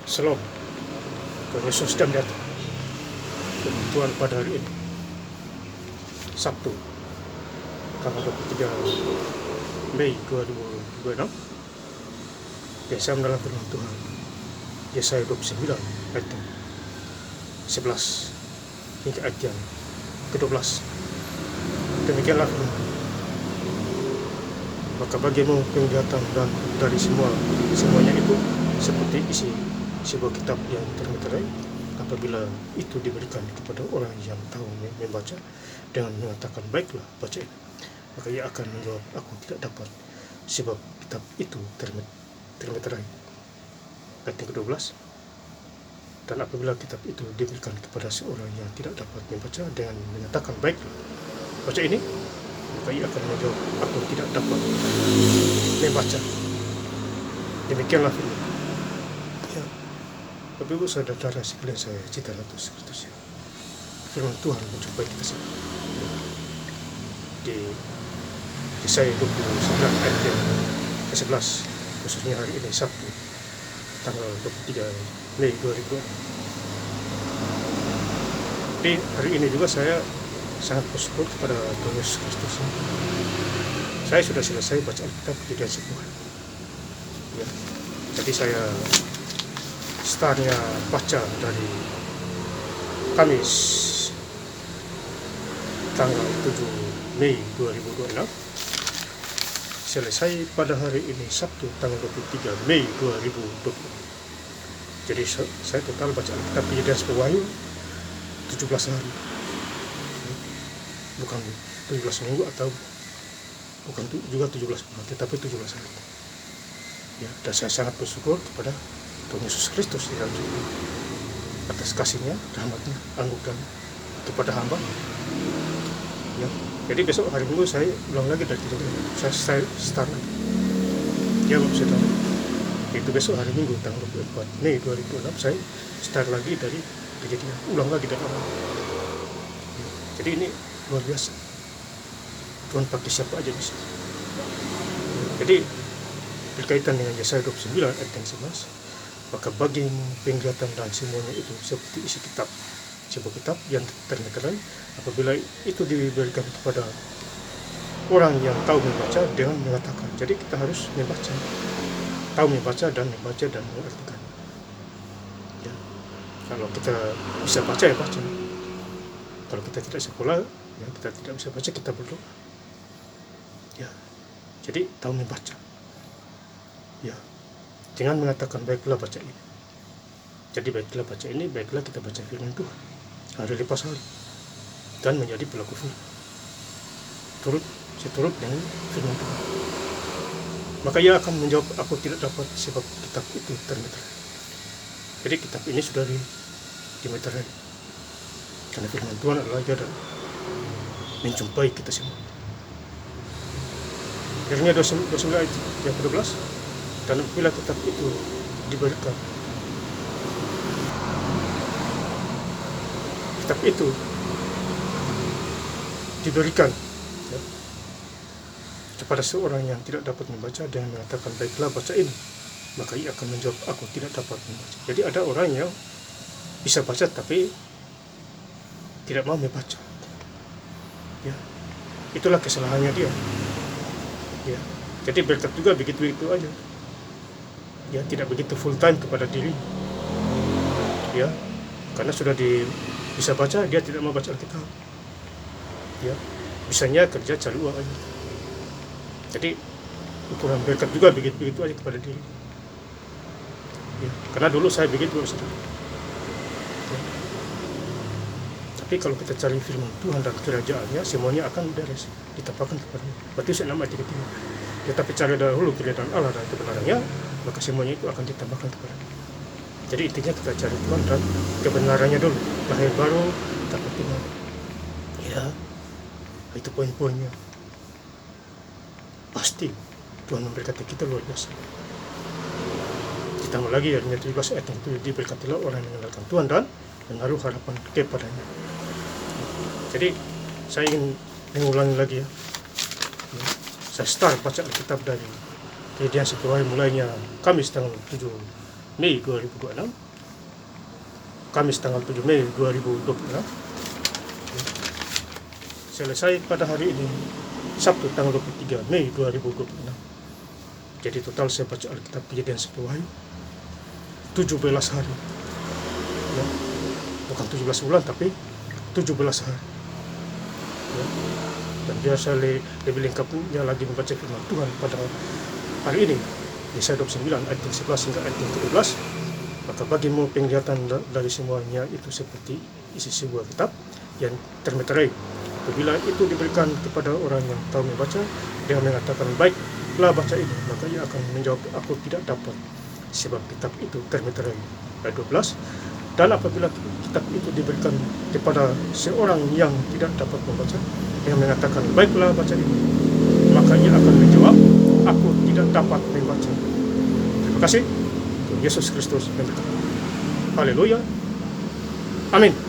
Shalom, Tuhan Yesus sedang datang. Firman Tuhan pada hari ini, Sabtu, tanggal 23 Mei 2026. Biasa mendalam firman Tuhan, Yesaya 29 ayat 11 hingga ayat yang ke-12. Demikianlah firman. Maka bagimu penglihatan dan dari semuanya itu seperti isi sebuah kitab yang termeterai, apabila itu diberikan kepada orang yang tahu membaca dengan mengatakan, baiklah, baca ini, maka ia akan menjawab, aku tidak dapat, sebab kitab itu termeterai. Ayat yang ke-12. Dan apabila kitab itu diberikan kepada seorang yang tidak dapat membaca dengan mengatakan, baiklah, baca ini, maka ia akan menjawab, aku tidak dapat membaca. Demikianlah firman. Ya, Bapak Ibu Saudara sekalian, saya cinta Yesus Kristus. Firman Tuhan menjumpai kita semua di Yesaya 29 ayat yang ke-11, khususnya hari ini Sabtu, tanggal 23 Mei 2020. Di hari ini juga saya sangat bersyukur kepada Tuhan Yesus Kristus. Saya sudah selesai baca Alkitab Kejadian 10. Ya, jadi saya startnya baca dari Kamis tanggal 7 Mei 2026, selesai pada hari ini Sabtu tanggal 23 Mei 2020. Jadi saya total baca Alkitab Kejadian 10 Wahyu 17 hari, bukan 17 minggu atau bukan juga 17 bulan, tetapi 17 hari. Ya, dan saya sangat bersyukur kepada Tuhan Yesus Kristus di dalam hidup atas kasihnya, rahmatnya, anugerah kepada hamba. Ya, jadi besok hari Minggu saya ulang lagi dari tidur, saya start lagi. Ya, Bapak Saudara, itu besok hari Minggu tanggal 24 Mei 2026 saya start lagi dari Kejadian, ulang lagi dari awal. Ya, jadi ini luar biasa. Tuhan pakai siapa aja bisa. Ya, jadi berkaitan dengan Yesaya 29 ayat yang 11, maka bagimu penglihatan dan semuanya itu seperti isi kitab, sebuah kitab yang termeterai, apabila itu diberikan kepada orang yang tahu membaca dengan mengatakan. Jadi kita harus membaca, tahu membaca dan mengartikan. Ya, kalau kita bisa baca ya baca. Kalau kita tidak sekolah, ya kita tidak bisa baca, kita berdoa. Ya, jadi tahu membaca. Ya, dengan mengatakan baiklah baca ini. Jadi baiklah baca ini, baiklah kita baca firman Tuhan hari lepas hari dan menjadi pelaku firman, seturut dengan firman Tuhan. Maka ia akan menjawab, aku tidak dapat, sebab kitab itu termeterai. Jadi kitab ini sudah dimeterai, karena firman Tuhan adalah dia dan menjumpai kita semua. Akhirnya 29 ayat yang ke-12, dan apabila kitab itu diberikan, ya, kepada seorang yang tidak dapat membaca dengan mengatakan, baiklah baca ini, maka ia akan menjawab, aku tidak dapat membaca. Jadi ada orang yang bisa baca tapi tidak mau membaca. Ya, itulah kesalahannya dia. Ya, jadi berkat juga begitu aja. Ya, tidak begitu full time kepada diri. Ya, karena sudah bisa baca, dia tidak mau baca Alkitab. Ya, bisanya kerja cari uang aja. Jadi ukuran berkat juga begitu aja kepada diri. Ya, karena dulu saya begitu, saudara. Ya. Tapi kalau kita cari firman Tuhan dan kerajaannya, semuanya akan beres, ditampakkan kepada-Nya. Matius 6 ayat 3. Ya, tapi cari dahulu kerajaan Allah dan kebenarannya, maka semuanya itu akan ditambahkan kepada. Jadi intinya kita cari Tuhan dan kebenarannya dulu, lahir baru, dapat iman. Ya, itu poin-poinnya. Pasti Tuhan memberkati kita luar biasa. Ditambah lagi ayat 13 ayat itu, diberkatilah orang yang mengenalkan Tuhan dan menaruh harapan kepadanya. Jadi saya ingin mengulangi lagi ya. Saya start baca Alkitab dari Kejadian 10 mulainya Kamis tanggal 7 Mei 2026, Kamis tanggal 7 Mei 2026, selesai pada hari ini Sabtu tanggal 23 Mei 2026. Jadi total saya baca Alkitab Kejadian sampai Wahyu 17 hari ya. Bukan 17 bulan tapi 17 hari ya. Dan biasa lebih lengkapnya lagi membaca firman Tuhan pada hari ini Yesaya 29 ayat 11 hingga ayat 13. Maka bagimu penglihatan dari semuanya itu seperti isi sebuah kitab yang termeterai. Apabila itu diberikan kepada orang yang tahu membaca, dia mengatakan, baiklah baca ini, maka ia akan menjawab, aku tidak dapat, sebab kitab itu termeterai. Ayat 12, dan apabila kitab itu diberikan kepada seorang yang tidak dapat membaca, dia mengatakan, baiklah baca ini, maka ia akan menjawab, aku tidak dapat membaca. Terima kasih. Yesus Kristus memberkati. Haleluya. Amin.